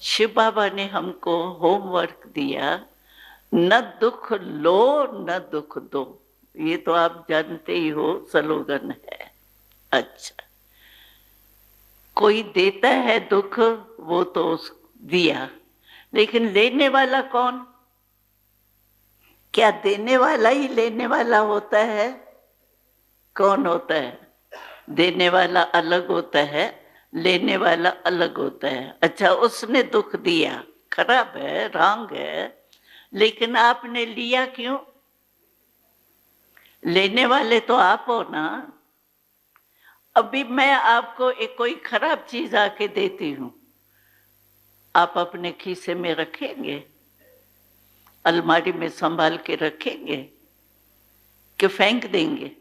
शिव बाबा ने हमको होमवर्क दिया, न दुख लो न दुख दो। ये तो आप जानते ही हो, स्लोगन है। अच्छा, कोई देता है दुख, वो तो दिया, लेकिन लेने वाला कौन? क्या देने वाला ही लेने वाला होता है? कौन होता है? देने वाला अलग होता है, लेने वाला अलग होता है। अच्छा, उसने दुख दिया, खराब है, रॉन्ग है, लेकिन आपने लिया क्यों? लेने वाले तो आप हो ना। अभी मैं आपको एक कोई खराब चीज आके देती हूं, आप अपने खीसे में रखेंगे, अलमारी में संभाल के रखेंगे कि फेंक देंगे?